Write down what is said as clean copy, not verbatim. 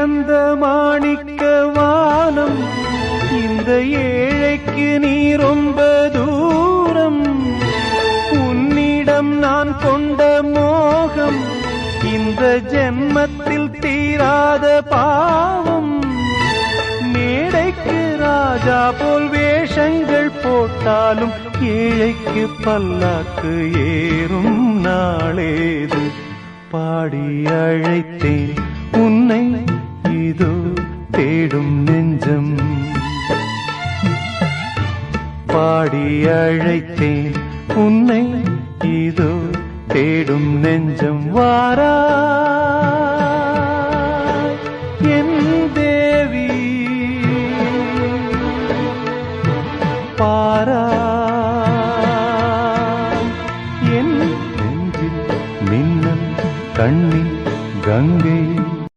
அந்த மாணிக்க வானம், இந்த ஏழைக்கு நீ ரொம்ப தூரம். உன்னிடம் நான் கொண்ட மோகம் இந்த ஜென்மத்தில் தீராத பாவம். மேடைக்கு ராஜா போல் வேஷங்கள் போட்டாலும் ஏழைக்கு பல்லாக்கு ஏறும் நாளேது. பாடி அழைத்தேன் உன்னை இதோ தேடும் நெஞ்சம். பாடி அழைத்தேன் உன்னை இதோ தேடும் நெஞ்சம். வாரா